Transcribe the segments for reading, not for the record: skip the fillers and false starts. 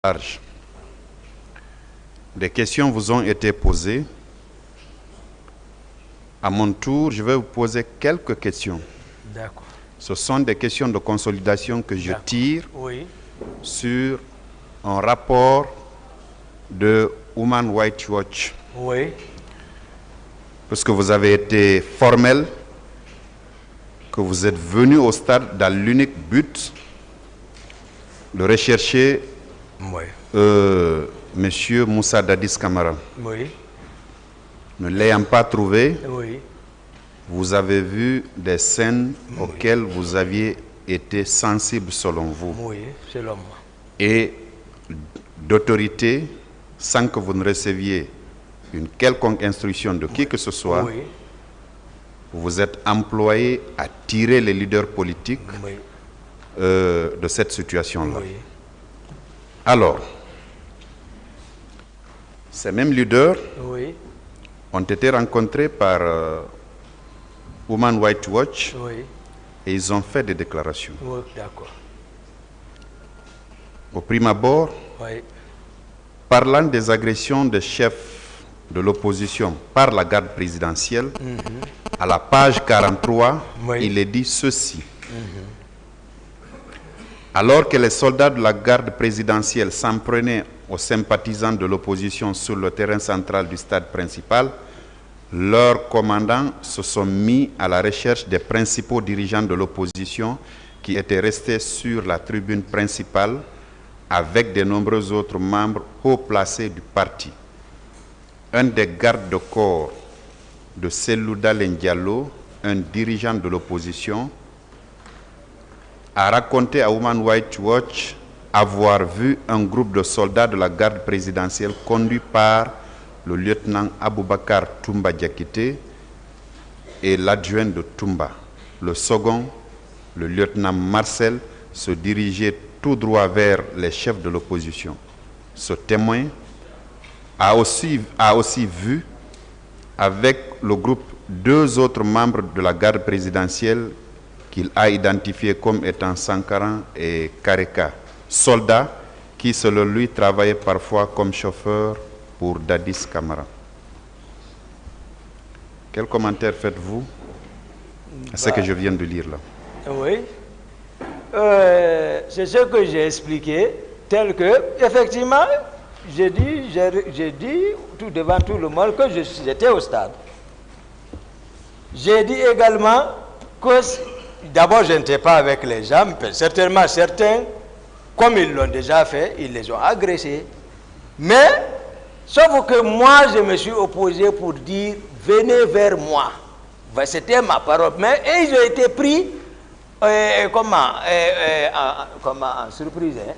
large. Des questions vous ont été posées. À mon tour, je vais vous poser quelques questions. D'accord. Ce sont des questions de consolidation que je tire sur un rapport de Human Rights Watch. Oui. Parce que vous avez été formel, que vous êtes venu au stade dans l'unique but de rechercher Monsieur Moussa Dadis Camara. Oui. Ne l'ayant pas trouvé, Oui. vous avez vu des scènes auxquelles vous aviez été sensible selon vous. Oui, selon moi. Et d'autorité, sans que vous ne receviez une quelconque instruction de qui que ce soit, Oui. vous vous êtes employé à tirer les leaders politiques de cette situation-là. Oui. Alors, ces mêmes leaders ont été rencontrés par Human Rights Watch et ils ont fait des déclarations. Oui, d'accord. Au prime abord, parlant des agressions des chefs de l'opposition par la garde présidentielle, à la page 43, il est dit ceci. Alors que les soldats de la garde présidentielle s'en prenaient aux sympathisants de l'opposition sur le terrain central du stade principal, leurs commandants se sont mis à la recherche des principaux dirigeants de l'opposition qui étaient restés sur la tribune principale avec de nombreux autres membres haut placés du parti. Un des gardes de corps de Selouda Diallo, un dirigeant de l'opposition, a raconté à Human Rights Watch avoir vu un groupe de soldats de la garde présidentielle conduit par le lieutenant Aboubakar Toumba Diakité et l'adjoint de Toumba. Le second, le lieutenant Marcel, se dirigeait tout droit vers les chefs de l'opposition. Ce témoin a aussi vu avec le groupe deux autres membres de la garde présidentielle qu'il a identifiés comme étant Sankaran et Kareka, soldats qui, selon lui, travaillaient parfois comme chauffeurs pour Dadis Camara. Quel commentaire faites-vous à ce que je viens de lire là? Oui. C'est ce que j'ai expliqué, tel que, effectivement, j'ai dit tout devant tout le monde que j'étais au stade. J'ai dit également que, d'abord, je n'étais pas avec les gens, mais certainement certains, comme ils l'ont déjà fait, ils les ont agressés. Mais, sauf que moi, je me suis opposé pour dire, venez vers moi. C'était ma parole. Mais ils ont été pris, en surprise. Hein?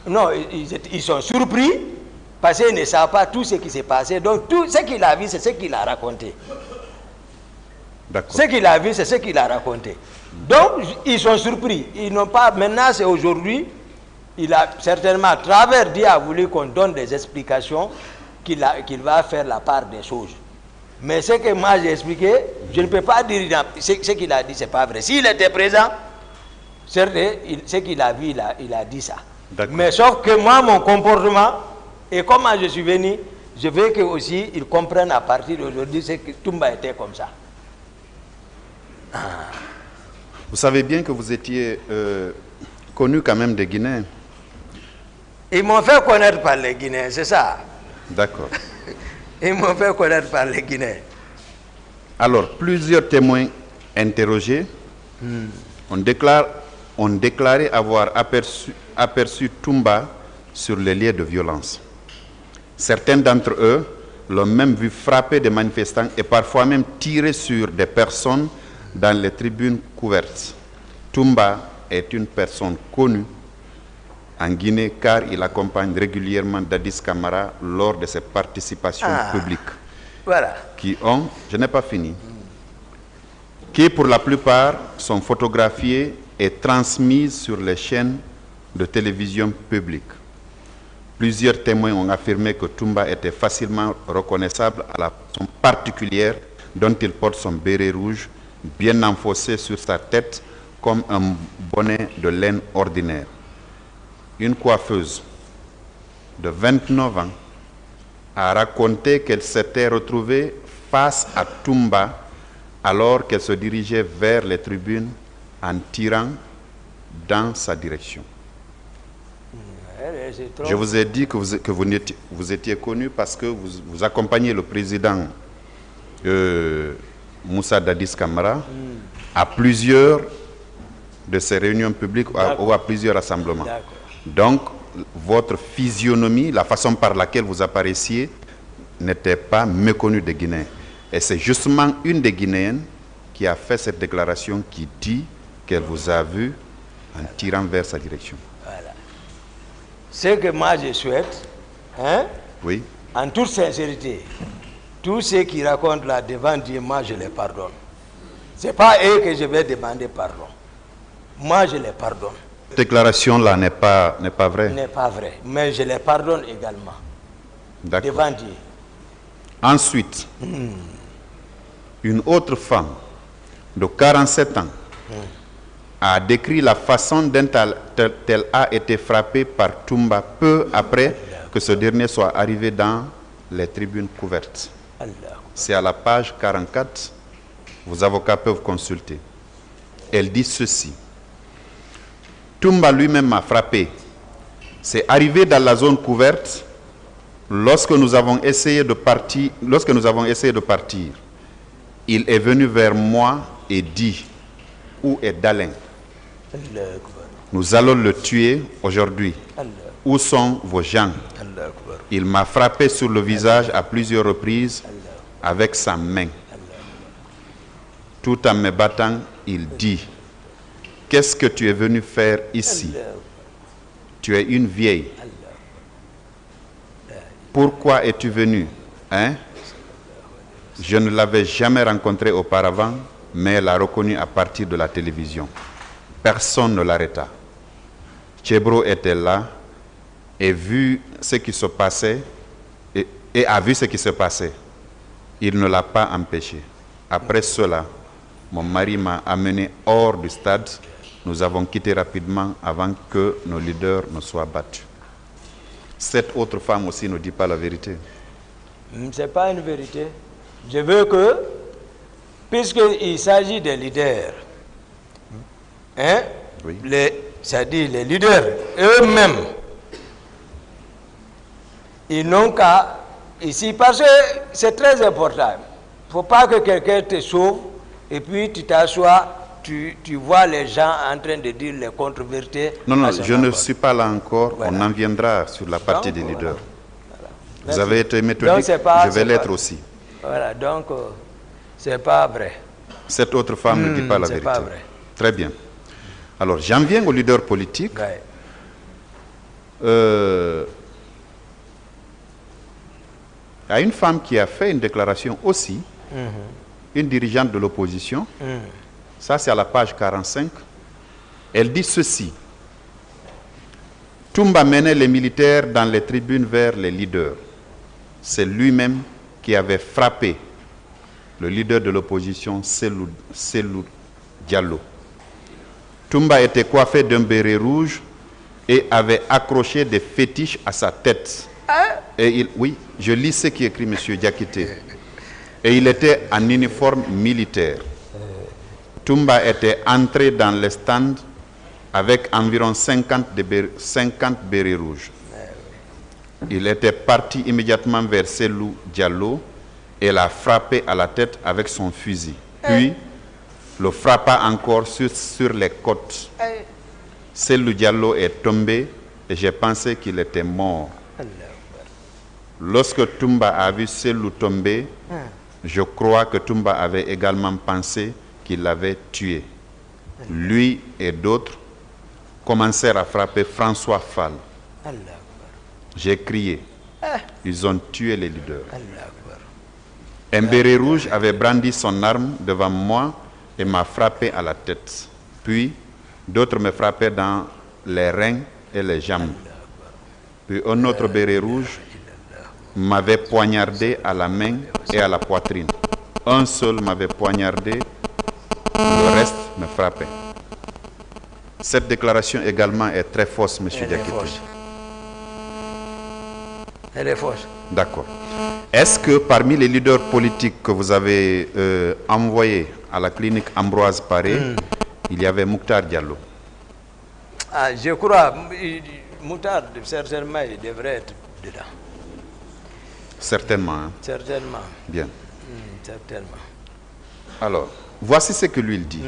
Non, ils sont surpris parce qu'ils ne savent pas tout ce qui s'est passé. Donc, tout ce qu'il a vu, c'est ce qu'il a raconté. Ce qu'il a vu, c'est ce qu'il a raconté. Donc, ils sont surpris. Ils n'ont pas... Maintenant, c'est aujourd'hui, il a certainement, à travers Dieu, a voulu qu'on donne des explications, qu'il va faire la part des choses. Mais ce que moi j'ai expliqué, je ne peux pas dire... Ce qu'il a dit, ce n'est pas vrai. S'il était présent, ce qu'il a vu, il a dit ça. Mais sauf que moi, mon comportement, et comment je suis venu, je veux que aussi ils comprennent à partir d'aujourd'hui que Toumba était comme ça. Vous savez bien que vous étiez connu quand même des Guinéens. Ils m'ont fait connaître par les Guinéens, c'est ça? D'accord. Ils m'ont fait connaître par les Guinéens. Alors, plusieurs témoins interrogés ont déclaré avoir aperçu Toumba sur les lieux de violence. Certains d'entre eux l'ont même vu frapper des manifestants et parfois même tirer sur des personnes dans les tribunes couvertes. Toumba est une personne connue en Guinée car il accompagne régulièrement Dadis Camara lors de ses participations publiques. Voilà. Qui ont, je n'ai pas fini, qui pour la plupart sont photographiées et transmises sur les chaînes de télévision publiques. Plusieurs témoins ont affirmé que Toumba était facilement reconnaissable à la façon particulière dont il porte son béret rouge bien enfoncé sur sa tête comme un bonnet de laine ordinaire. une coiffeuse de 29 ans a raconté qu'elle s'était retrouvée face à Toumba alors qu'elle se dirigeait vers les tribunes en tirant dans sa direction. Je vous ai dit que vous étiez connu parce que vous accompagnez le président Moussa Dadis Camara à plusieurs de ses réunions publiques ou à plusieurs rassemblements. Donc, votre physionomie, la façon par laquelle vous apparaissiez, n'était pas méconnue des Guinéens. Et c'est justement une des Guinéennes qui a fait cette déclaration qui dit qu'elle vous a vu en tirant vers sa direction. Voilà. Ce que moi je souhaite, hein, oui, en toute sincérité, tous ceux qui racontent là devant Dieu, moi je les pardonne. Ce n'est pas eux que je vais demander pardon. Moi je les pardonne. Cette déclaration-là n'est pas vraie. N'est pas vrai, mais je les pardonne également. Devant Dieu. Ensuite, une autre femme de 47 ans a décrit la façon dont elle a été frappée par Toumba peu après que ce dernier soit arrivé dans les tribunes couvertes. C'est à la page 44, vos avocats peuvent consulter. Elle dit ceci. Toumba lui-même m'a frappé. C'est arrivé dans la zone couverte lorsque nous avons essayé de partir. Il est venu vers moi et dit, où est Dalin? Nous allons le tuer aujourd'hui. Où sont vos gens? Il m'a frappé sur le visage à plusieurs reprises avec sa main. Tout en me battant, il dit, qu'est-ce que tu es venu faire ici? Tu es une vieille. Pourquoi es-tu venu? Hein? Je ne l'avais jamais rencontré auparavant, mais elle l'a reconnu à partir de la télévision. Personne ne l'arrêta. Tchebro était là et vu ce qui se passait et a vu ce qui se passait. Il ne l'a pas empêché. Après cela, mon mari m'a amené hors du stade. Nous avons quitté rapidement avant que nos leaders ne soient battus. Cette autre femme aussi ne dit pas la vérité. Ce n'est pas une vérité. Je veux que, puisqu'il s'agit des leaders, hein, oui. c'est-à-dire les leaders eux-mêmes, ils n'ont qu'à, ici, parce que c'est très important. Il ne faut pas que quelqu'un te sauve et puis tu t'assois, tu vois les gens en train de dire les contre-vérités. Non, je ne suis pas là encore. Voilà. On en viendra sur la partie des leaders. Voilà. Vous avez été méthodique, je vais l'être aussi. Voilà, donc c'est pas vrai. Cette autre femme ne dit pas la vérité. Pas vrai. Très bien. Alors, j'en viens aux leaders politiques. Ouais. Il y a une femme qui a fait une déclaration aussi, une dirigeante de l'opposition. Ça, c'est à la page 45. Elle dit ceci. Toumba menait les militaires dans les tribunes vers les leaders. C'est lui-même qui avait frappé le leader de l'opposition, Cellou Diallo. Toumba était coiffé d'un béret rouge et avait accroché des fétiches à sa tête. Et oui, je lis ce qui écrit M. Diakité. Et il était en uniforme militaire. Toumba était entré dans le stand avec environ 50 bérets rouges. Il était parti immédiatement vers Cellou Diallo et l'a frappé à la tête avec son fusil. Puis, le frappa encore sur les côtes. Cellou Diallo est tombé et j'ai pensé qu'il était mort. Lorsque Toumba a vu Cellou tomber, je crois que Toumba avait également pensé qu'il l'avait tué. Lui et d'autres commencèrent à frapper François Fall. J'ai crié. Ils ont tué les leaders. Un béret rouge avait brandi son arme devant moi et m'a frappé à la tête. Puis, d'autres me frappaient dans les reins et les jambes. Puis un autre béret rouge m'avait poignardé à la main et à la poitrine. Un seul m'avait poignardé, le reste me frappait. Cette déclaration également est très fausse, M. Diakité. Elle est fausse. D'accord. Est-ce que parmi les leaders politiques que vous avez envoyés à la clinique Ambroise Paré, il y avait Mokhtar Diallo? Ah, je crois, Mokhtar, certainement, il devrait être dedans. Certainement. Hein? Certainement. Bien. Certainement. Alors, voici ce que lui il dit.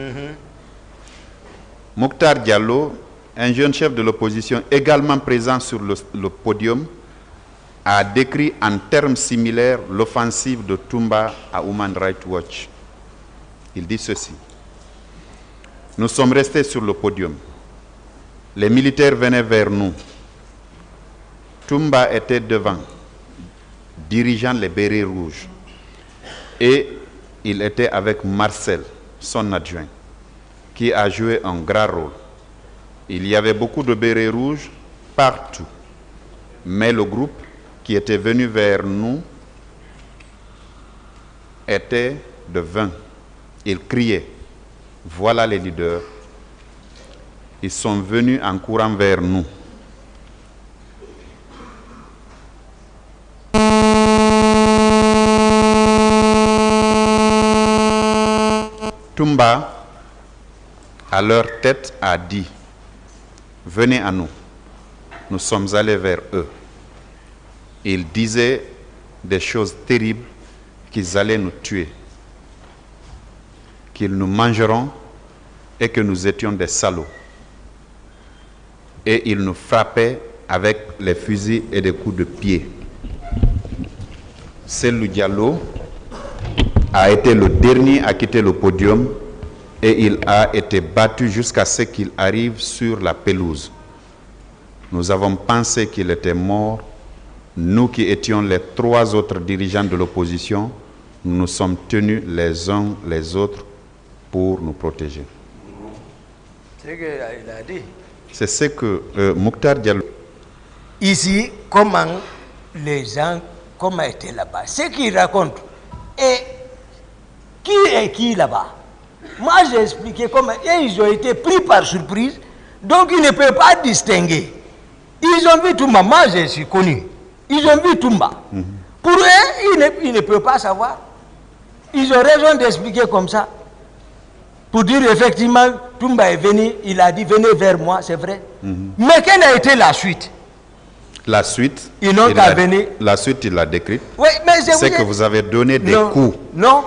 Mokhtar Diallo, un jeune chef de l'opposition également présent sur le podium, a décrit en termes similaires l'offensive de Toumba à Human Rights Watch. Il dit ceci. Nous sommes restés sur le podium. Les militaires venaient vers nous. Toumba était devant, dirigeant les bérets rouges. Et il était avec Marcel, son adjoint, qui a joué un grand rôle. Il y avait beaucoup de bérets rouges partout. Mais le groupe qui était venu vers nous était de 20. Ils criaient, voilà les leaders. Ils sont venus en courant vers nous. Toumba, à leur tête, a dit, venez à nous. Nous sommes allés vers eux. Ils disaient des choses terribles, qu'ils allaient nous tuer, qu'ils nous mangeront et que nous étions des salauds. Et ils nous frappaient avec les fusils et des coups de pied. Cellou Diallo a été le dernier à quitter le podium et il a été battu jusqu'à ce qu'il arrive sur la pelouse. Nous avons pensé qu'il était mort. Nous qui étions les 3 autres dirigeants de l'opposition, nous nous sommes tenus les uns les autres pour nous protéger. C'est ce qu'il a dit. C'est ce que Mokhtar Diallo... Ici, comment les gens, comment étaient là-bas, ce qu'ils racontent, et qui est qui là-bas. Moi, j'ai expliqué comment et ils ont été pris par surprise, donc ils ne peuvent pas distinguer. Ils ont vu Toumba, moi je suis connu. Ils ont vu Toumba. Pour eux, ils ne peuvent pas savoir. Ils ont raison d'expliquer comme ça. Pour dire effectivement, Toumba est venu, il a dit venez vers moi, c'est vrai. Mais quelle a été la suite? La suite, ils n'ont qu'à venir. La suite, il l'a décrite. Oui, mais c'est que vous avez donné des coups. Non.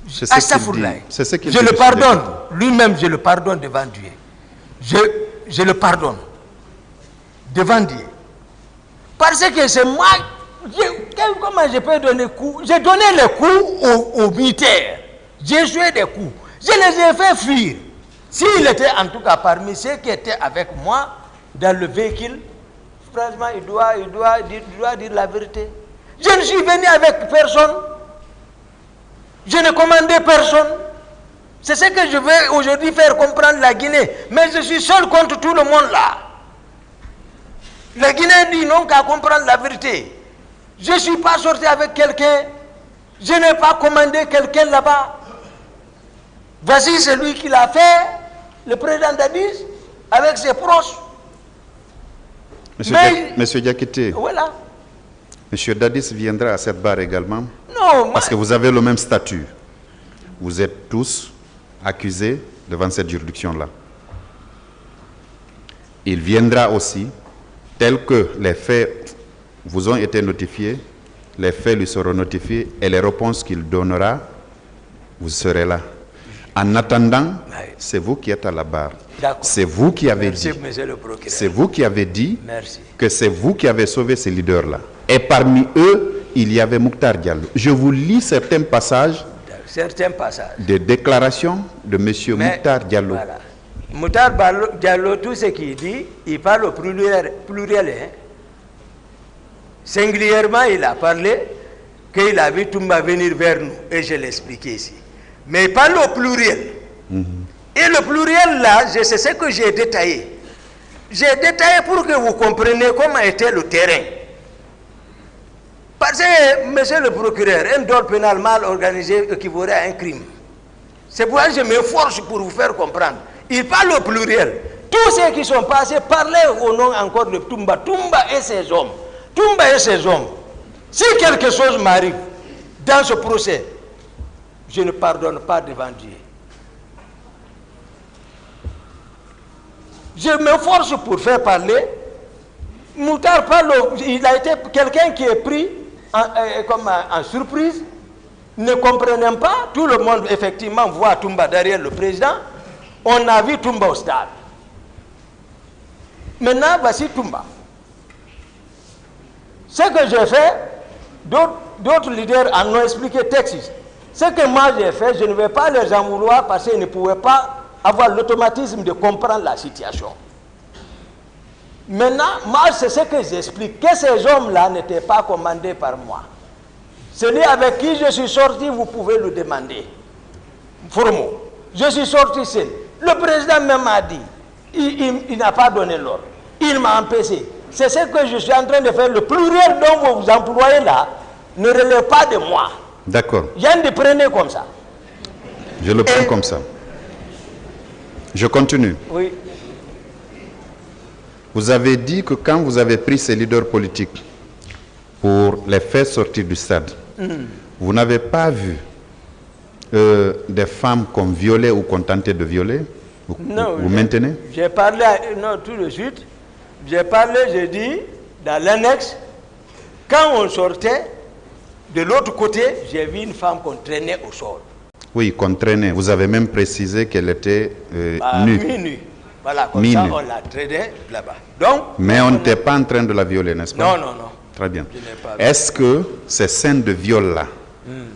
C'est ce qu'il dit. Je le pardonne. Lui-même, je le pardonne devant Dieu. Je le pardonne devant Dieu. Parce que c'est moi, comment je peux donner coups? J'ai donné les coups aux militaires. J'ai joué des coups. Je les ai fait fuir. S'il était en tout cas parmi ceux qui étaient avec moi dans le véhicule, franchement, il doit dire la vérité. Je ne suis venu avec personne. Je ne commandais personne. C'est ce que je veux aujourd'hui faire comprendre la Guinée. Mais je suis seul contre tout le monde là. La Guinée dit non qu'à comprendre la vérité. Je ne suis pas sorti avec quelqu'un. Je n'ai pas commandé quelqu'un là-bas. Voici celui qui l'a fait, le président Dadis, avec ses proches. Monsieur Diakité, voilà. Monsieur Dadis viendra à cette barre également. Non, parce que vous avez le même statut. Vous êtes tous accusés devant cette juridiction-là. Il viendra aussi, tel que les faits vous ont été notifiés, les faits lui seront notifiés et les réponses qu'il donnera, vous serez là. En attendant, c'est vous qui êtes à la barre. C'est vous qui avez dit. C'est vous qui avez dit que c'est vous qui avez sauvé ces leaders-là. Et parmi eux, il y avait Mokhtar Diallo. Je vous lis certains passages de déclarations de M. Mokhtar Diallo. Voilà. Mokhtar Diallo, tout ce qu'il dit, il parle au pluriel. Hein. Singulièrement, il a parlé qu'il a vu Toumba venir vers nous. Et je l'ai expliqué ici. Mais il parle au pluriel. Et le pluriel là, c'est ce que j'ai détaillé. J'ai détaillé pour que vous compreniez comment était le terrain. Parce que, monsieur le procureur, un dol pénal mal organisé équivaudrait à un crime. C'est pourquoi je m'efforce pour vous faire comprendre. Il parle au pluriel. Tous ceux qui sont passés parlaient au nom encore de Toumba. Toumba et ses hommes. Toumba et ses hommes. Si quelque chose m'arrive dans ce procès, je ne pardonne pas devant Dieu. Je me force pour faire parler. Moutar parle, il a été quelqu'un qui est pris en surprise, ne comprenant pas. Tout le monde, effectivement, voit Toumba derrière le président. On a vu Toumba au stade. Maintenant, voici Toumba. Ce que j'ai fait, d'autres leaders en ont expliqué texte. Ce que moi j'ai fait, je ne vais pas les en vouloir parce qu'ils ne pouvaient pas avoir l'automatisme de comprendre la situation. Maintenant, moi c'est ce que j'explique, que ces hommes-là n'étaient pas commandés par moi. Celui avec qui je suis sorti, vous pouvez le demander. Formo. Je suis sorti seul. Le président même a dit, il n'a pas donné l'ordre. Il m'a empêché. C'est ce que je suis en train de faire. Le pluriel dont vous vous employez là ne relève pas de moi. D'accord. Yann de prenez comme ça. Je le prends comme ça. Je continue. Oui. Vous avez dit que quand vous avez pris ces leaders politiques pour les faire sortir du stade, vous n'avez pas vu des femmes qu'on violait ou qu'on tentait de violer? Vous maintenez? J'ai parlé, non, tout de suite. J'ai parlé, j'ai dit, dans l'annexe, quand on sortait, de l'autre côté, j'ai vu une femme qu'on traînait au sol. Oui, qu'on traînait. Vous avez même précisé qu'elle était nue. Mi-nue. Voilà, comme ça, on la traînait là-bas. Donc, mais on n'était pas en train de la violer, n'est-ce pas? Non, non, non. Très bien. Est-ce que ces scènes de viol-là,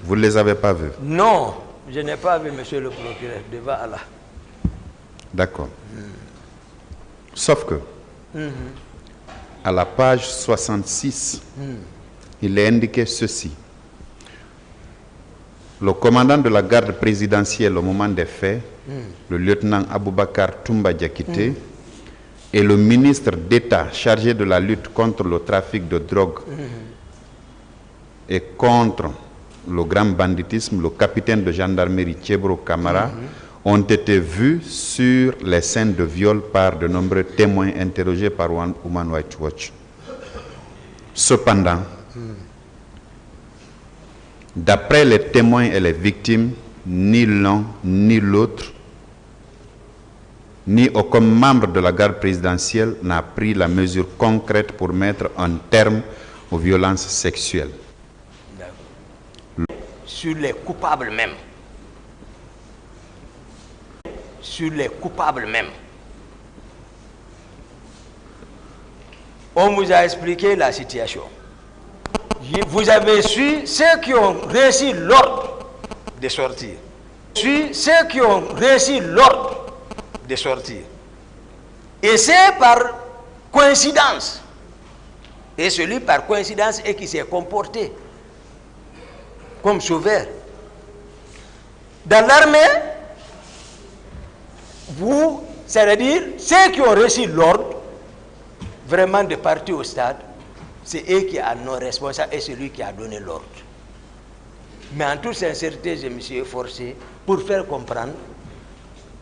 vous ne les avez pas vues? Non, je n'ai pas vu, monsieur le procureur, devant Allah. D'accord. Sauf que, à la page 66, il est indiqué ceci. Le commandant de la garde présidentielle au moment des faits, le lieutenant Aboubakar Toumba Diakité, et le ministre d'État chargé de la lutte contre le trafic de drogue et contre le grand banditisme, le capitaine de gendarmerie Thiebro Camara, ont été vus sur les scènes de viol par de nombreux témoins interrogés par Human Rights Watch. Cependant, d'après les témoins et les victimes, ni l'un ni l'autre, ni aucun membre de la garde présidentielle n'a pris la mesure concrète pour mettre un terme aux violences sexuelles. Sur les coupables même. Sur les coupables même. On vous a expliqué la situation. Vous avez su ceux qui ont réussi l'ordre de sortir. Ceux qui ont réussi l'ordre de sortir. Et c'est par coïncidence. Et celui par coïncidence est qui s'est comporté comme sauveur. Dans l'armée, vous, c'est-à-dire ceux qui ont reçu l'ordre vraiment de partir au stade, c'est eux qui en ont responsable et celui qui a donné l'ordre. Mais en toute sincérité, je me suis efforcé pour faire comprendre.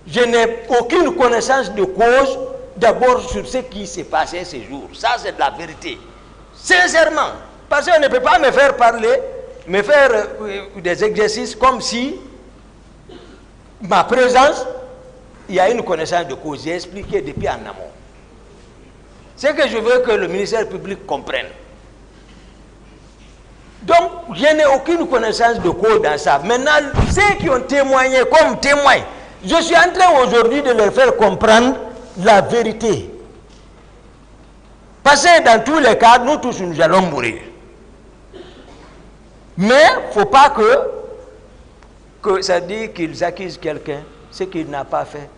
Je n'ai aucune connaissance de cause d'abord sur ce qui s'est passé ces jours. Ça, c'est de la vérité. Sincèrement. Parce qu'on ne peut pas me faire parler, me faire des exercices comme si ma présence, il y a une connaissance de cause. J'ai expliqué depuis en amont. C'est que je veux que le ministère public comprenne. Donc, je n'ai aucune connaissance de cause dans ça. Maintenant, ceux qui ont témoigné comme témoins, je suis en train aujourd'hui de leur faire comprendre la vérité. Parce que dans tous les cas, nous tous, nous allons mourir. Mais il ne faut pas que ça dit qu'ils accusent quelqu'un, ce qu'il n'a pas fait,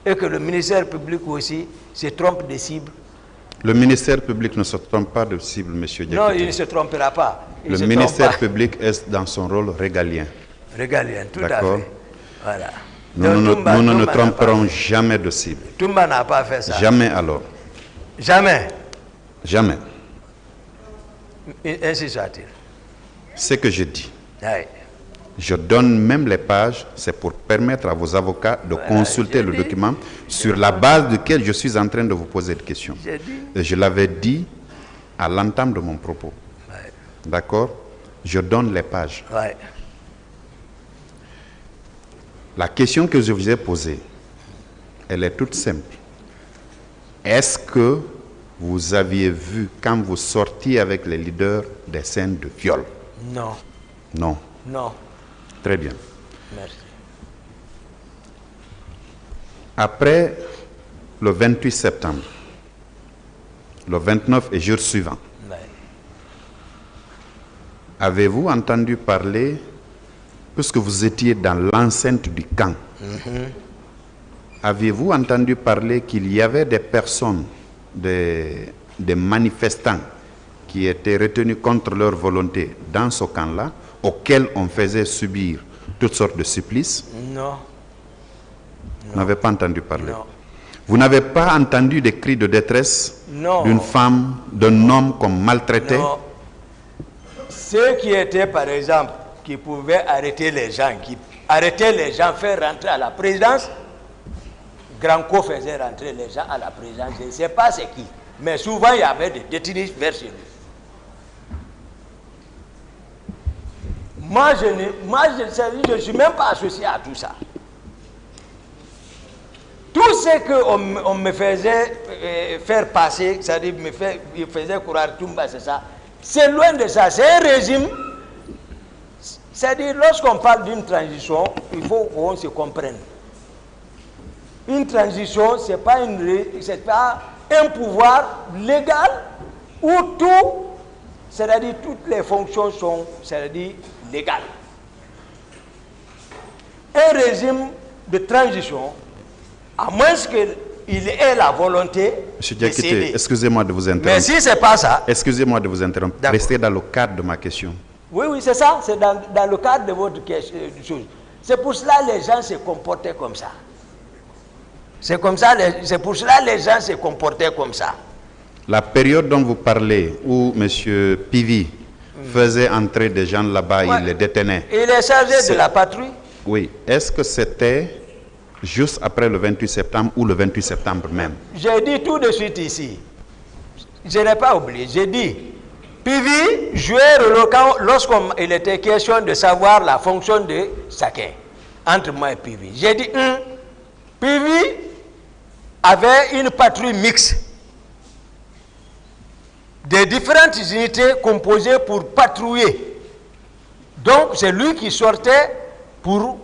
et que le ministère public aussi se trompe de cible. Le ministère public ne se trompe pas de cible, M. Diakité. Non, il ne se trompera pas. Le ministère public est dans son rôle régalien. Régalien, tout à fait. Voilà. Nous ne nous tromperons jamais de cible. Toumba n'a pas fait ça. Jamais alors. Jamais. Jamais. Ainsi soit-il. Ce que je dis, oui. Je donne même les pages, c'est pour permettre à vos avocats de consulter le document sur la base duquel je suis en train de vous poser des questions. Et je l'avais dit à l'entame de mon propos. Ouais. D'accord? Je donne les pages. Ouais. La question que je vous ai posée, elle est toute simple. Est-ce que vous aviez vu, quand vous sortiez avec les leaders, des scènes de viol? Non. Non. Non. Très bien. Merci. Après le 28 septembre, le 29 et jour suivant, Ouais. avez-vous entendu parler, puisque vous étiez dans l'enceinte du camp, avez-vous entendu parler qu'il y avait des personnes, des manifestants qui étaient retenus contre leur volonté dans ce camp-là, auxquels on faisait subir toutes sortes de supplices? Non. Vous n'avez pas entendu parler? Non. Vous n'avez pas entendu des cris de détresse Non. d'une femme, d'un homme qu'on maltraitait? Non. Ceux qui étaient, par exemple, qui pouvaient arrêter les gens, faire rentrer à la présidence, Granco faisait rentrer les gens à la présidence. Je ne sais pas c'est qui, mais souvent il y avait des détenus vers chez lui. Moi, je ne suis même pas associé à tout ça. Tout ce qu'on me faisait faire passer, c'est-à-dire me faisait courir Toumba, c'est ça. C'est loin de ça. C'est un régime. C'est-à-dire, lorsqu'on parle d'une transition, il faut qu'on se comprenne. Une transition, ce n'est pas un pouvoir légal où tout, c'est-à-dire toutes les fonctions sont, c'est-à-dire légales. Un régime de transition, à moins qu'il ait la volonté. Monsieur Diakité, excusez-moi de vous interrompre. Mais si ce n'est pas ça. Excusez-moi de vous interrompre. Restez dans le cadre de ma question. Oui, oui, c'est ça. C'est dans le cadre de votre question. C'est pour cela que les gens se comportaient comme ça. C'est pour cela que les gens se comportaient comme ça. La période dont vous parlez, où M. Pivi faisait entrer des gens là-bas, il les détenait. Il est chargé de la patrouille. Oui. Est-ce que c'était juste après le 28 septembre ou le 28 septembre même? J'ai dit tout de suite ici. Je n'ai pas oublié. J'ai dit, Pivi jouait lorsqu'il était question de savoir la fonction de chacun, entre moi et Pivi. J'ai dit, Pivi avait une patrouille mixte des différentes unités composées pour patrouiller. Donc, c'est lui qui sortait pour,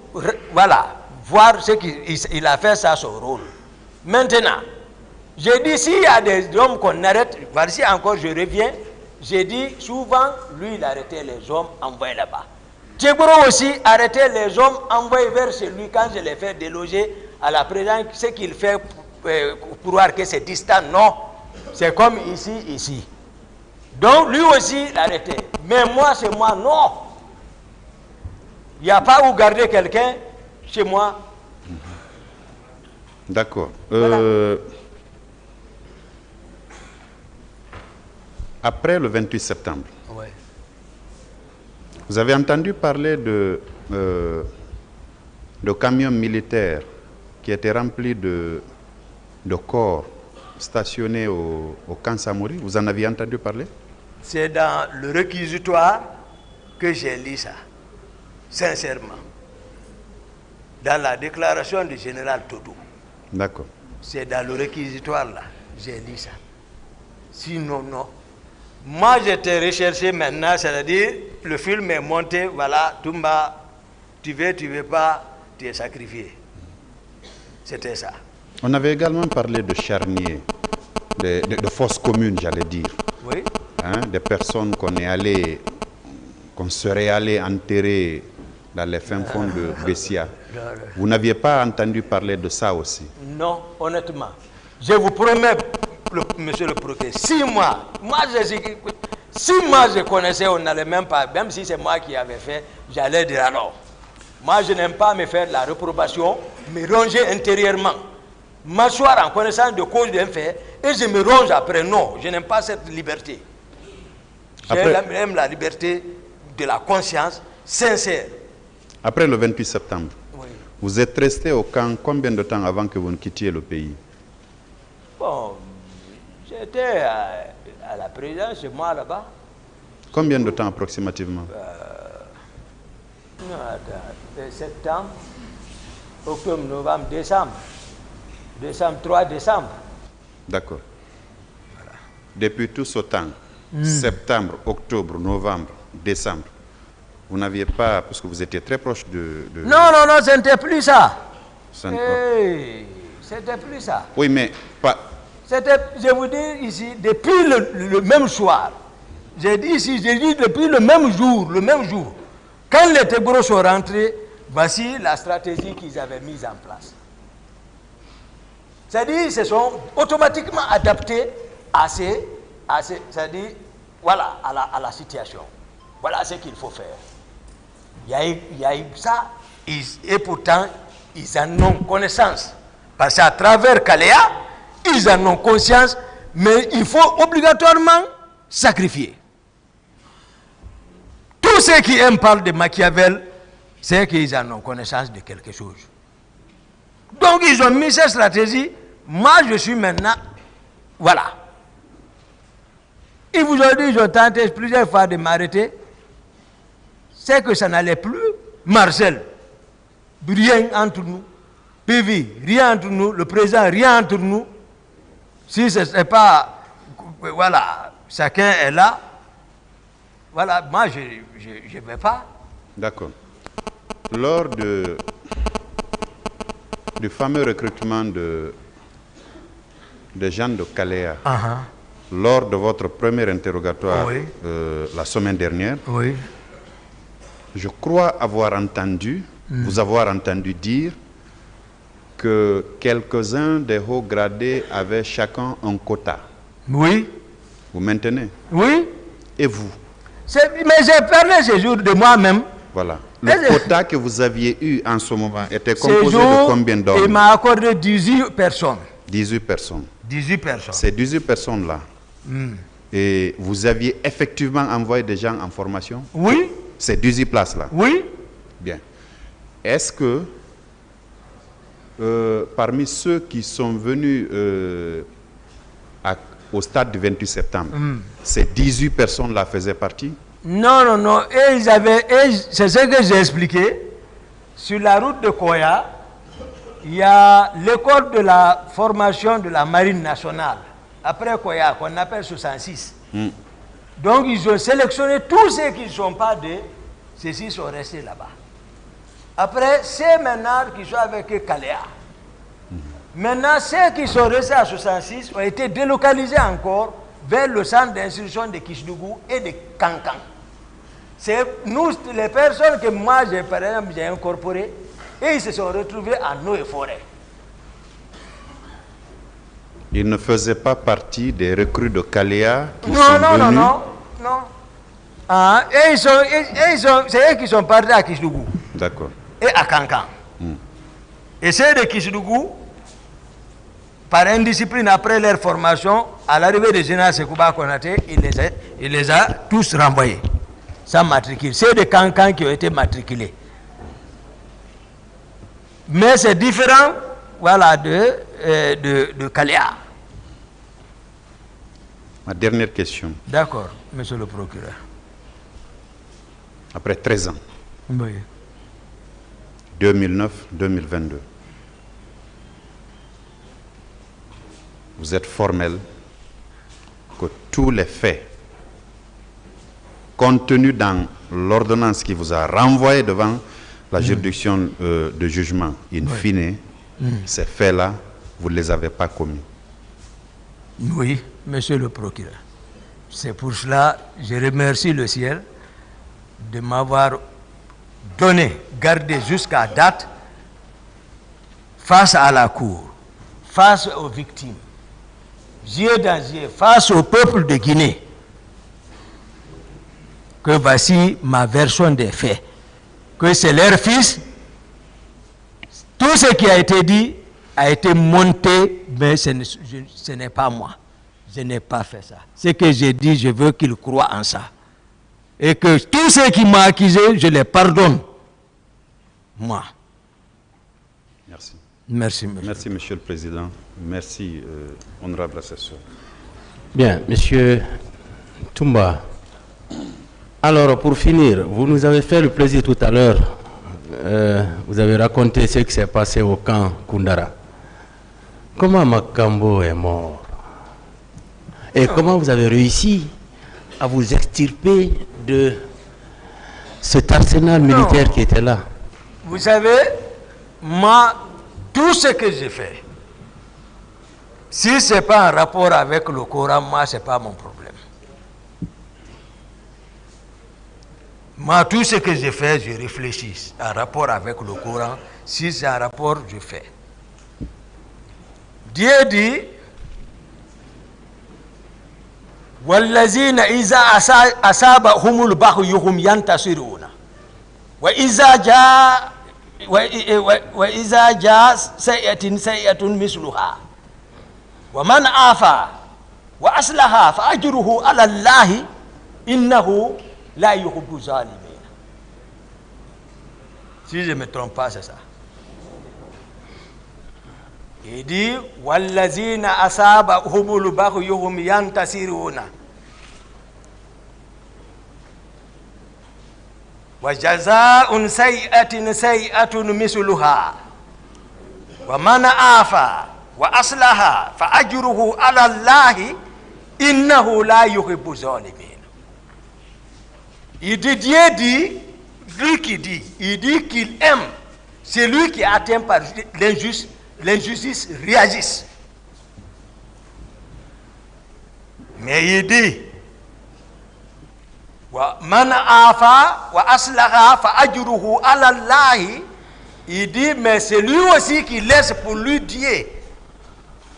voilà, voir ce qu'il a fait, ça, son rôle. Maintenant, j'ai dit, s'il y a des hommes qu'on arrête, voici encore, je reviens, j'ai dit, souvent, lui, il arrêtait les hommes envoyés là-bas. Tchébro aussi arrêtait les hommes envoyés vers chez lui quand je l'ai fait déloger à la présidence, ce qu'il fait pour voir que c'est distant. Non, c'est comme ici. Donc, lui aussi, il arrêtait. Mais moi, c'est moi, non. Il n'y a pas où garder quelqu'un chez moi. D'accord. Voilà. Après le 28 septembre, Ouais. vous avez entendu parler de camions militaires qui étaient remplis de corps stationnés au camp Samori? Vous en aviez entendu parler? C'est dans le réquisitoire que j'ai lu ça, sincèrement. Dans la déclaration du général Todou. D'accord. C'est dans le réquisitoire là, j'ai lu ça. Sinon, non. Moi, j'étais recherché maintenant, c'est-à-dire, le film est monté, voilà, Toumba, tu veux pas, tu es sacrifié. C'était ça. On avait également parlé de charniers, de fosses communes, j'allais dire. Oui. Hein, des personnes qu'on serait allé enterrer dans les fins fonds de Bessia. Vous n'aviez pas entendu parler de ça aussi? Non, honnêtement. Je vous promets, monsieur le procureur, 6 mois, moi je connaissais, on n'allait même pas, même si c'est moi qui avais fait, j'allais dire alors. Moi je n'aime pas me faire de la réprobation, me ronger intérieurement. M'asseoir en connaissance de cause d'un fait et je me ronge après. Non, je n'aime pas cette liberté. J'aime la liberté de la conscience sincère. Après le 28 septembre, Oui. vous êtes resté au camp combien de temps avant que vous ne quittiez le pays? Bon, j'étais à la présidence, chez moi là-bas. Combien de temps approximativement? Non, attends, septembre, octobre, novembre, décembre. Décembre, 3 décembre. D'accord. Voilà. Depuis tout ce temps, septembre, octobre, novembre, décembre, vous n'aviez pas, parce que vous étiez très proche de... Non, non, non, ce n'était plus ça. Hey, c'était plus ça. oui, mais pas... C'était, je vous dis ici, depuis le même soir. J'ai dit ici, j'ai dit depuis le même jour, quand les Tégros sont rentrés, voici la stratégie qu'ils avaient mise en place. C'est-à-dire, ils se sont automatiquement adaptés c'est-à-dire, voilà, à la situation. Voilà ce qu'il faut faire. Il y a eu ça, et pourtant, ils en ont connaissance. Parce qu'à travers Kaléa, ils en ont conscience, mais il faut obligatoirement sacrifier. Tous ceux qui aiment parler de Machiavel, c'est qu'ils en ont connaissance de quelque chose. Donc ils ont mis cette stratégie. Moi, je suis maintenant... Voilà. Ils vous ont dit, ils ont tenté plusieurs fois de m'arrêter. C'est que ça n'allait plus. Marcel, rien entre nous. PV, rien entre nous. Le président, rien entre nous. Si ce n'est pas... Voilà, chacun est là. Voilà, moi, je ne vais pas. D'accord. Lors du fameux recrutement de Jean de Kaléa, lors de votre premier interrogatoire la semaine dernière, je crois avoir entendu, vous avoir entendu dire que quelques-uns des hauts gradés avaient chacun un quota. Oui. Vous maintenez? Oui. Et vous? Mais j'ai parlé ce jour de moi-même. Voilà. Le quota que vous aviez eu en ce moment était composé de combien d'hommes? Il m'a accordé 18 personnes. 18 personnes. 18 personnes. Ces 18 personnes-là, et vous aviez effectivement envoyé des gens en formation? Oui. Ces 18 places-là? Oui. Bien. Est-ce que parmi ceux qui sont venus au stade du 28 septembre, ces 18 personnes-là faisaient partie? Non, non, non. Et c'est ce que j'ai expliqué. Sur la route de Koya, il y a l'école de la formation de la marine nationale. Après Koya, qu'on appelle 66. Donc, ils ont sélectionné tous ceux qui ne sont pas de... Ceux-ci sont restés là-bas. Après, c'est maintenant qui sont avec Kaléa. Maintenant, ceux qui sont restés à 66 ont été délocalisés encore vers le centre d'instruction de Kisdougou et de Kankan. C'est nous, les personnes que moi, par exemple, j'ai incorporées, et ils se sont retrouvés en eau et forêt. Ils ne faisaient pas partie des recrues de Kaléa qui sont non, venus... non. C'est eux qui sont partis à Kisdougou. D'accord. Et à Kankan. Et ceux de Kisdougou, par indiscipline après leur formation, à l'arrivée de Général Sekouba Konaté, il les a tous renvoyés, sans matricule. C'est des Cancans qui ont été matriculés. Mais c'est différent, voilà, de Kaléa. Ma dernière question. D'accord, monsieur le procureur. Après 13 ans, Oui. 2009-2022, vous êtes formel que tous les faits contenus dans l'ordonnance qui vous a renvoyé devant la juridiction de jugement, in fine, ces faits-là, vous ne les avez pas commis. Oui, monsieur le procureur. C'est pour cela que je remercie le ciel de m'avoir donné, gardé jusqu'à date, face à la cour, face aux victimes, yeux dans yeux, face au peuple de Guinée, que voici ma version des faits, que c'est leur fils. Tout ce qui a été dit a été monté, mais ce n'est pas moi. Je n'ai pas fait ça. Ce que j'ai dit, je veux qu'ils croient en ça. Et que tous ceux qui m'ont accusé, je les pardonne. moi. Merci. Merci, monsieur. Merci, Monsieur le Président. Merci, honorable assesseur. Bien, Monsieur Toumba. Alors, pour finir, vous nous avez fait le plaisir tout à l'heure. Vous avez raconté ce qui s'est passé au camp Koundara. Comment Makambo est mort? Et comment vous avez réussi à vous extirper de cet arsenal militaire qui était là? Vous savez, moi, tout ce que j'ai fait, si ce n'est pas en rapport avec le Coran, moi, ce n'est pas mon problème. Moi, tout ce que j'ai fait, je réfléchis en rapport avec le Coran. Si c'est un rapport, je fais. Dieu dit, وَالَّذِينَ إِذَا أَصَابَهُمُ الْبَغْيُ هُمْ يَنْتَصِرُونَ وَإِذَا جَاءَ سَيِّئَةٌ مِثْلُهَا وَمَنْ عَافَا وَأَصْلَحَ فَأَجْرُهُ عَلَى اللَّهِ إِنَّهُ لَا يُحِبُّ الظَّالِمِينَ. Si je ne me trompe pas, c'est ça. Il dit وَالَّذِينَ أَصَابَهُمُ الْبَغْيُ هُمْ يَنْتَصِرُونَ وَجَزَاءٌ سَيِّئَةٍ سَيِّئَةٌ مِثْلُهَا وَمَنْ عَافَا وَأَصْلَحَ فَأَجْرُهُ عَلَى اللَّهِ إِنَّهُ لَا يُحِبُّ الظَّالِمِينَ. Il dit, Dieu dit, lui qui dit, il dit qu'il aime celui qui est atteint par l'injustice réagisse. Mais il dit, Man afa wa aslaha fa ajruhu ala Allah. Il dit, mais c'est lui aussi qui laisse pour lui Dieu.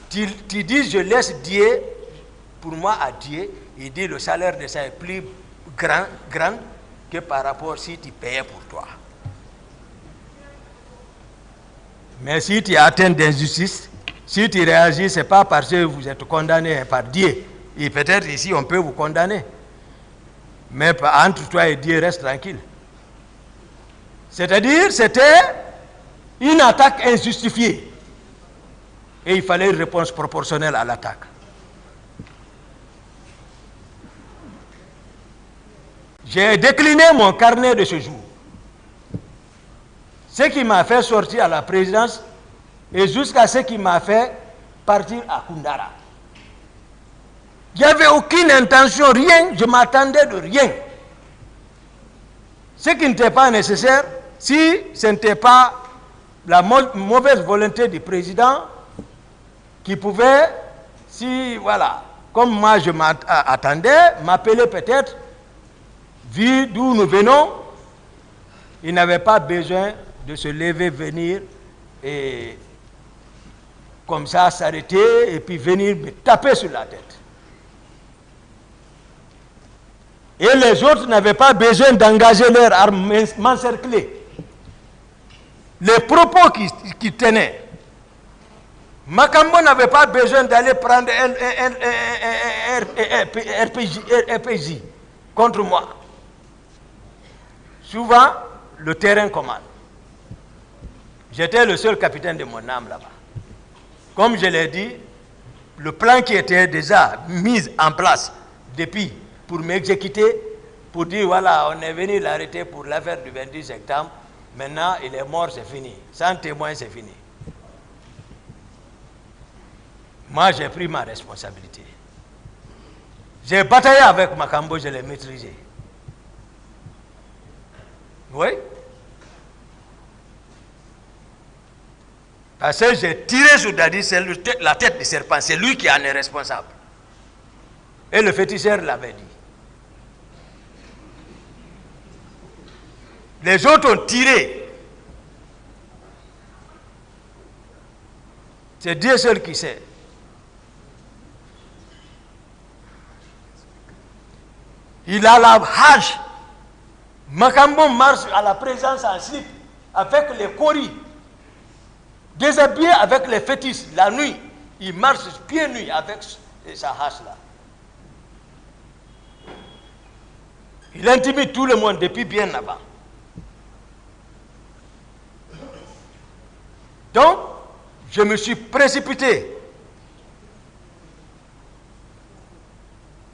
Tu dis, je laisse Dieu pour moi à Dieu. Il dit, le salaire de ça est plus grand que par rapport si tu payais pour toi. Mais si tu es atteint d'injustice, si tu réagis, ce n'est pas parce que vous êtes condamné par Dieu. Et peut-être ici, on peut vous condamner. Mais entre toi et Dieu, reste tranquille. C'est-à-dire, c'était une attaque injustifiée. Et il fallait une réponse proportionnelle à l'attaque. J'ai décliné mon carnet de ce jour. Ce qui m'a fait sortir à la présidence et jusqu'à ce qui m'a fait partir à Koundara. Il n'y avait aucune intention, rien, je m'attendais de rien. Ce qui n'était pas nécessaire, si ce n'était pas la mauvaise volonté du président qui pouvait, si voilà, comme moi je m'attendais, m'appeler peut-être, vu d'où nous venons, il n'avait pas besoin de se lever, venir et comme ça s'arrêter et puis venir me taper sur la tête. Et les autres n'avaient pas besoin d'engager leurs armes, m'encercler. Les propos qui tenaient, Makambo n'avait pas besoin d'aller prendre un RPG contre moi. Souvent, le terrain commande. J'étais le seul capitaine de mon âme là-bas. Comme je l'ai dit, le plan qui était déjà mis en place depuis pour m'exécuter, pour dire voilà, on est venu l'arrêter pour l'affaire du 28 septembre, maintenant il est mort, c'est fini. Sans témoin, c'est fini. Moi, j'ai pris ma responsabilité. J'ai bataillé avec Makambo, je l'ai maîtrisé. Oui. Parce que j'ai tiré sur Dadi, c'est la tête du serpent, c'est lui qui en est responsable. Et le féticheur l'avait dit. Les autres ont tiré. C'est Dieu seul qui sait. Il a la hache. Makambo marche à la présence en slip avec les coris. Déshabillé avec les fétiches la nuit. Il marche pieds nus avec sa hache là. Il intimide tout le monde depuis bien avant. Donc, je me suis précipité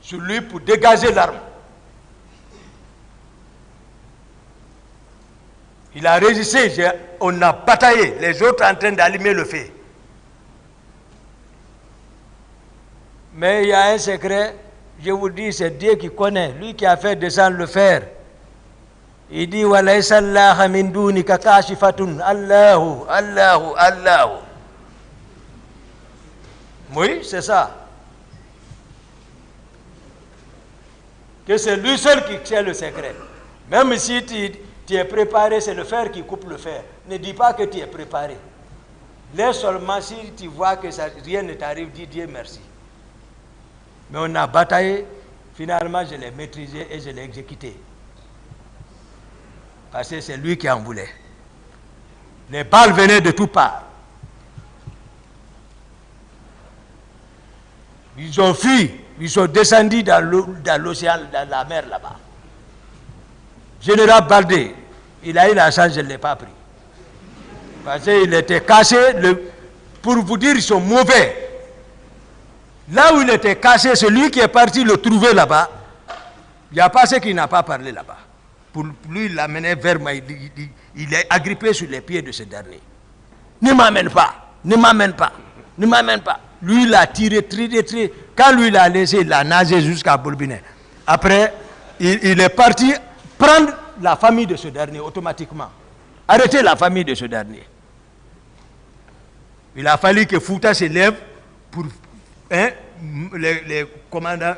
sur lui pour dégager l'arme. Il a résisté, on a bataillé, les autres en train d'allumer le feu. Mais il y a un secret, je vous dis, c'est Dieu qui connaît, lui qui a fait descendre le fer. Il dit, walaysa Allah min dunika kashifatun, Allahu, Allahu, Allahu. Oui, c'est ça. Que c'est lui seul qui sait le secret. Même si tu es préparé, c'est le fer qui coupe le fer. Ne dis pas que tu es préparé. Laisse seulement si tu vois que rien ne t'arrive, dis Dieu merci. Mais on a bataillé, finalement je l'ai maîtrisé et je l'ai exécuté. Parce que c'est lui qui en voulait. Les balles venaient de toutes parts. Ils ont fui, ils sont descendus dans l'océan, dans la mer là-bas. Général Baldé, il a eu la chance, je ne l'ai pas pris. Parce qu'il était caché, pour vous dire, ils sont mauvais. Là où il était caché, celui qui est parti le trouver là-bas, il n'y a pas ce qui n'a pas parlé là-bas. Pour lui, il l'amenait vers moi, il est agrippé sur les pieds de ce dernier. Ne m'amène pas, ne m'amène pas, ne m'amène pas. Lui, il a tiré. Quand lui, il a laissé, il a nagé jusqu'à Bourbinet. Après, il est parti prendre la famille de ce dernier automatiquement. Arrêter la famille de ce dernier. Il a fallu que Fouta se lève pour... les commandants,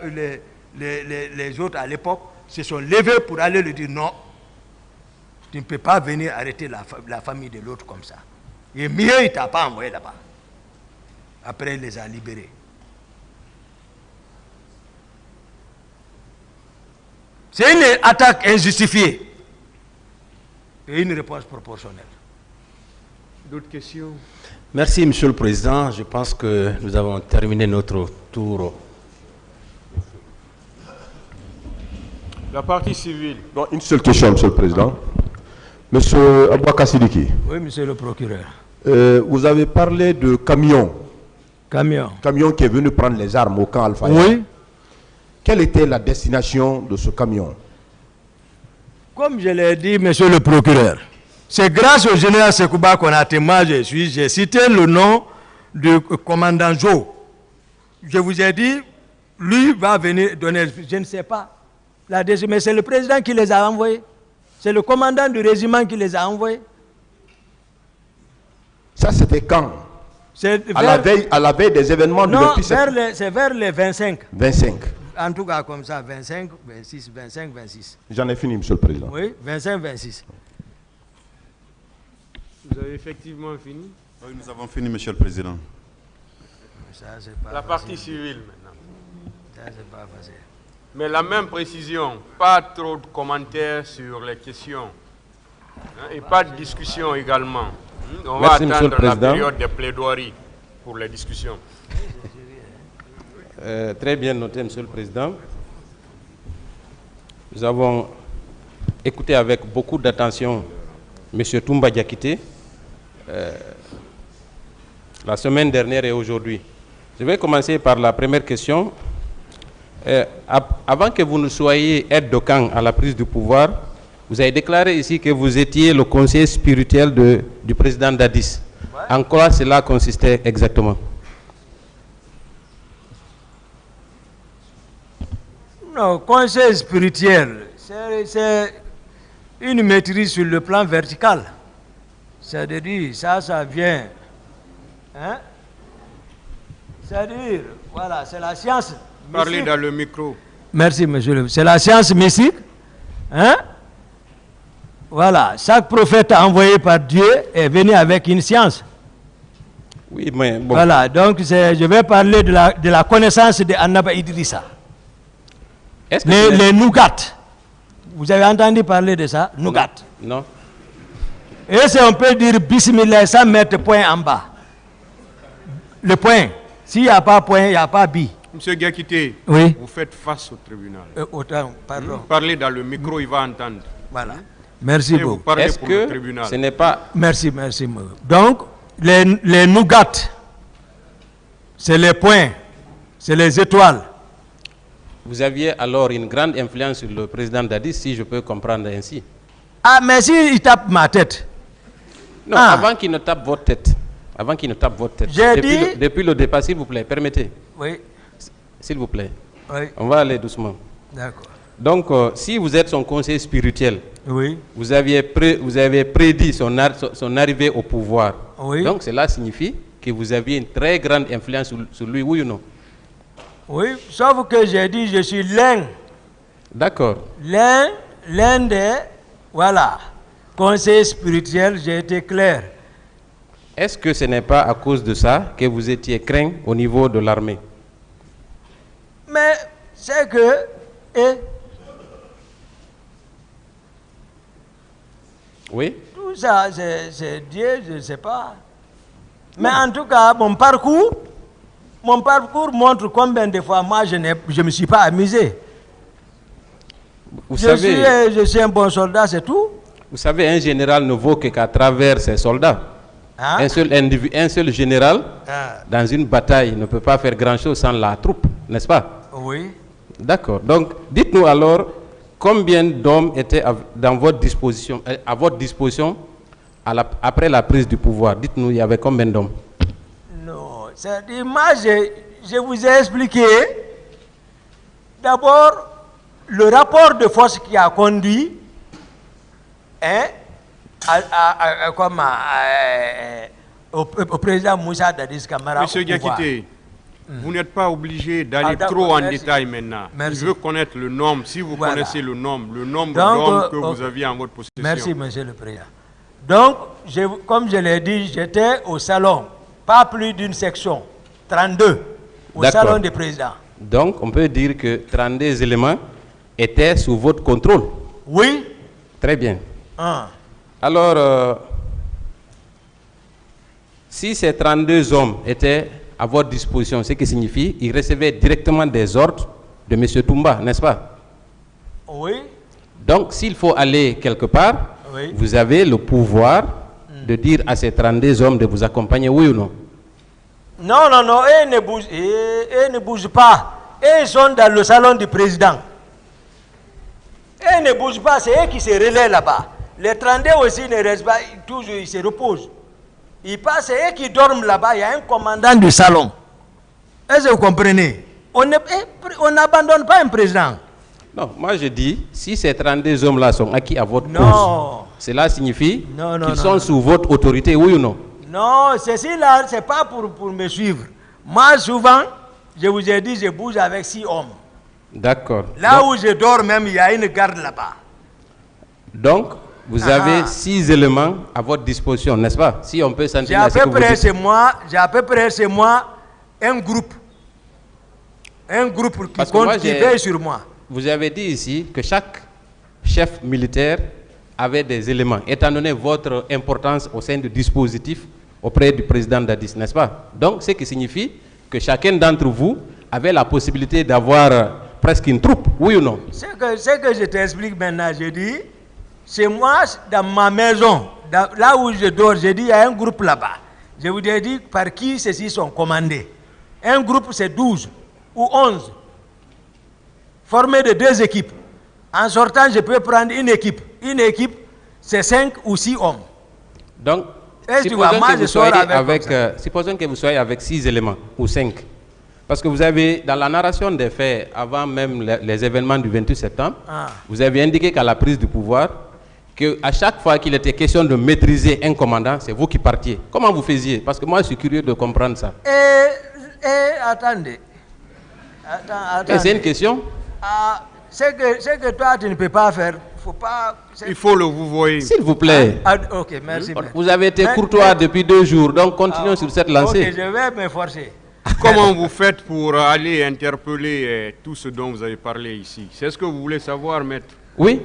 les autres à l'époque se sont levés pour aller lui dire non, tu ne peux pas venir arrêter la famille de l'autre comme ça. Et mieux, il ne t'a pas envoyé là-bas. Après, il les a libérés. C'est une attaque injustifiée et une réponse proportionnelle. D'autres questions? Merci, Monsieur le Président. Je pense que nous avons terminé notre tour. La partie civile. Non, une seule question, Monsieur le Président. Monsieur Abouaka Sidiki. Oui, Monsieur le procureur. Vous avez parlé de camion. Camion Qui est venu prendre les armes au camp Alpha. Oui. Quelle était la destination de ce camion? Comme je l'ai dit, Monsieur le procureur, c'est grâce au général Sekouba qu'on a témoigné. J'ai cité le nom du commandant Jo. Je vous ai dit, lui va venir donner, je ne sais pas, mais c'est le président qui les a envoyés. C'est le commandant du régiment qui les a envoyés. Ça, c'était quand? À la veille des événements du 28 septembre. C'est vers les 25. 25. En tout cas, comme ça, 25, 26, 25, 26. J'en ai fini, Monsieur le Président. Oui, 25, 26. Vous avez effectivement fini? Oui, nous avons fini, Monsieur le Président. Ça, pas la facile. partie civile maintenant. Ça, c'est pas facile. Mais la même précision, pas trop de commentaires sur les questions. Et pas de discussion également. On va attendre la période de plaidoirie pour les discussions. Très bien noté, Monsieur le Président. Nous avons écouté avec beaucoup d'attention Monsieur Toumba Diakité la semaine dernière et aujourd'hui. Je vais commencer par la première question. Avant que vous ne soyez aide de camp à la prise du pouvoir, vous avez déclaré ici que vous étiez le conseiller spirituel du président Dadis. Ouais. En quoi cela consistait exactement? Non, conseil spirituel, c'est une maîtrise sur le plan vertical. C'est-à-dire, ça vient. Hein? C'est-à-dire, voilà, c'est la science mystique. Parlez dans le micro. Merci, monsieur. C'est la science mystique. Hein? Voilà, chaque prophète envoyé par Dieu est venu avec une science. Oui, mais bon. Voilà, donc je vais parler de la connaissance de Annaba Idrissa. Les nougats. Vous avez entendu parler de ça? Nougat. Non. Et si on peut dire bismillah sans mettre point en bas. Le point. S'il n'y a pas point, il n'y a pas bi. Monsieur Diakité, oui. Vous faites face au tribunal. Autant, pardon. Parlez dans le micro, il va entendre. Voilà. Merci beaucoup. Est-ce que le tribunal. Ce n'est pas... Merci. Donc, les nougats, c'est les points, c'est les étoiles. Vous aviez alors une grande influence sur le président Dadis, si je peux comprendre ainsi. Ah, mais s'il tape ma tête. Non, avant qu'il ne tape votre tête. Avant qu'il ne tape votre tête. Depuis le départ, s'il vous plaît, permettez. Oui. S'il vous plaît. Oui. On va aller doucement. D'accord. Donc, si vous êtes son conseiller spirituel, oui. vous avez prédit son arrivée au pouvoir. Oui. Donc, cela signifie que vous aviez une très grande influence sur lui, oui ou non? Oui, sauf que j'ai dit je suis l'un. D'accord. L'un des, voilà, conseillers spirituels, j'ai été clair. Est-ce que ce n'est pas à cause de ça que vous étiez craint au niveau de l'armée? Mais c'est que... Oui. Tout ça, c'est Dieu, je ne sais pas. Mais en tout cas, mon parcours montre combien de fois moi je ne me suis pas amusé. Je suis un bon soldat, c'est tout. Vous savez, un général ne vaut qu'à travers ses soldats. Hein? Un seul général, dans une bataille, ne peut pas faire grand-chose sans la troupe, n'est-ce pas? Oui. D'accord. Donc, dites-nous alors, combien d'hommes étaient à votre disposition après la prise du pouvoir? Dites-nous, il y avait combien d'hommes? Non, c'est-à-dire, moi, je vous ai expliqué, d'abord, le rapport de force qui a conduit au président Moussa Dadis Camara. Monsieur Diakité, vous n'êtes pas obligé d'aller trop en détail maintenant. Merci. Je veux connaître le nombre, si vous connaissez le nombre d'hommes que vous aviez en votre possession. Merci, monsieur le président. Donc, comme je l'ai dit, j'étais au salon, pas plus d'une section, 32, au salon du président. Donc, on peut dire que 32 éléments étaient sous votre contrôle? Oui. Très bien. Alors, si ces 32 hommes étaient à votre disposition, ce qui signifie qu'ils recevaient directement des ordres de M. Toumba, n'est-ce pas? Oui. Donc, s'il faut aller quelque part, oui, vous avez le pouvoir de dire à ces 32 hommes de vous accompagner, oui ou non? Non, non, non, eux ne bougent pas. Ils sont dans le salon du président. Ils ne bougent pas, c'est eux qui se relaient là-bas. Les 32 aussi ne restent pas, toujours ils se reposent. Ils passent, c'est eux qui dorment là-bas, il y a un commandant du salon. Est-ce que vous comprenez? On n'abandonne pas un président. Non, moi je dis, si ces 32 hommes-là sont acquis à votre cause, cela signifie qu'ils sont sous votre autorité, oui ou non? Non, ceci-là, ce n'est pas pour me suivre. Moi, souvent, je vous ai dit, je bouge avec 6 hommes. D'accord. Là où je dors même, il y a une garde là-bas. Donc, vous avez 6 éléments à votre disposition, n'est-ce pas? Si on peut sentir... J'ai à peu près chez moi un groupe. Un groupe qui veille sur moi. Vous avez dit ici que chaque chef militaire avait des éléments, étant donné votre importance au sein du dispositif auprès du président Dadis, n'est-ce pas? Donc, ce qui signifie que chacun d'entre vous avait la possibilité d'avoir presque une troupe, oui ou non? Ce que je t'explique maintenant, je dis, c'est moi, dans ma maison, là où je dors, je dis, il y a un groupe là-bas. Je vous ai dit par qui ceux-ci sont commandés. Un groupe, c'est 12 ou 11, formé de 2 équipes. En sortant, je peux prendre une équipe. Une équipe, c'est 5 ou 6 hommes. Donc, supposons que vous soyez avec 6 éléments ou 5. Parce que vous avez, dans la narration des faits, avant même les événements du 28 septembre, vous avez indiqué qu'à la prise du pouvoir, qu'à chaque fois qu'il était question de maîtriser un commandant, c'est vous qui partiez. Comment vous faisiez? Parce que moi, je suis curieux de comprendre ça. Attendez. C'est une question? C'est que toi, tu ne peux pas faire. Il faut le vous voyez. S'il vous plaît. Ok, merci. Vous avez été courtois depuis 2 jours, donc continuons sur cette lancée. Ok, je vais m'efforcer. Comment vous faites pour aller interpeller tout ce dont vous avez parlé ici? C'est ce que vous voulez savoir, maître? Oui,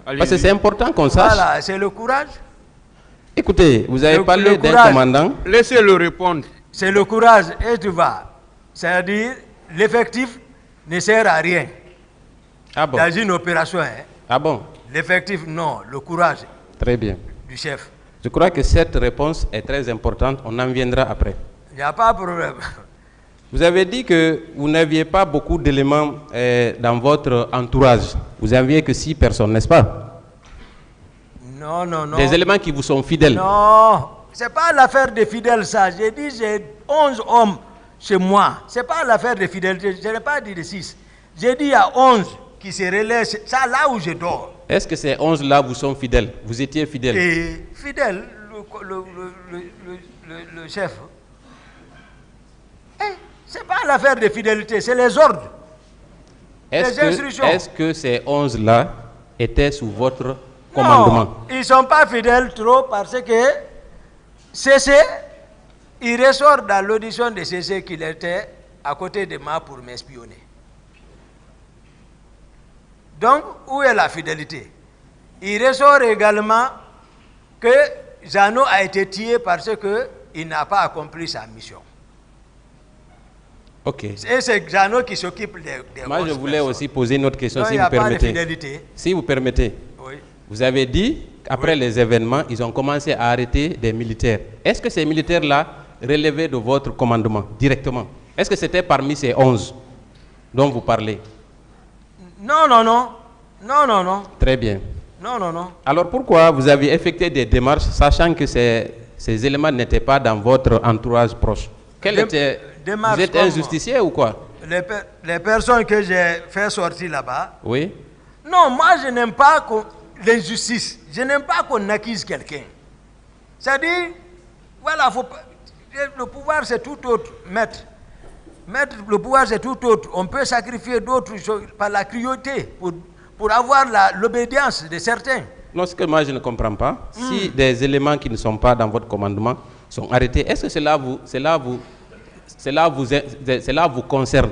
parce que c'est important qu'on sache. Voilà, c'est le courage. Écoutez, vous avez parlé d'un commandant. Laissez-le répondre. C'est le courage, et tu vas. C'est-à-dire, l'effectif ne sert à rien. Ah bon? Dans une opération. Ah bon? L'effectif, non. Le courage. Très bien. Du chef. Je crois que cette réponse est très importante. On en viendra après. Il n'y a pas de problème. Vous avez dit que vous n'aviez pas beaucoup d'éléments dans votre entourage. Vous n'aviez que 6 personnes, n'est-ce pas? Non, non, non. Des éléments qui vous sont fidèles. Non, ce n'est pas l'affaire des fidèles, ça. J'ai dit j'ai 11 hommes chez moi. Ce n'est pas l'affaire de fidélité. Je n'ai pas dit de 6. J'ai dit il y a 11 qui se relaient. Ça, là où je dors. Est-ce que ces 11-là vous sont fidèles? Vous étiez fidèles? Et fidèle, le chef. Ce n'est pas l'affaire de fidélité, c'est les ordres. Les instructions. Est-ce que ces 11-là étaient sous votre commandement? Non, ils ne sont pas fidèles trop parce que CC, il ressort dans l'audition de CC qu'il était à côté de moi pour m'espionner. Donc, où est la fidélité? Il ressort également que Jeannot a été tué parce qu'il n'a pas accompli sa mission. Ok. Et c'est Jeannot qui s'occupe des Moi, je voulais aussi poser une autre question, non, si vous permettez. Si vous permettez. Oui. Vous avez dit qu'après les événements, ils ont commencé à arrêter des militaires. Est-ce que ces militaires-là relevaient de votre commandement directement? Est-ce que c'était parmi ces 11 dont vous parlez? Non, non, non. Non, non, non. Très bien. Non, non, non. Alors pourquoi vous avez effectué des démarches sachant que ces éléments n'étaient pas dans votre entourage proche? Vous êtes un justicier ou quoi? Les personnes que j'ai fait sortir là-bas. Oui. Non, moi je n'aime pas l'injustice. Je n'aime pas qu'on accuse quelqu'un. C'est-à-dire, voilà, le pouvoir c'est tout autre, maître. Maître, le pouvoir c'est tout autre. On peut sacrifier d'autres choses par la cruauté pour avoir l'obédience de certains. Non, ce que moi je ne comprends pas, si des éléments qui ne sont pas dans votre commandement sont arrêtés, est-ce que cela vous concerne?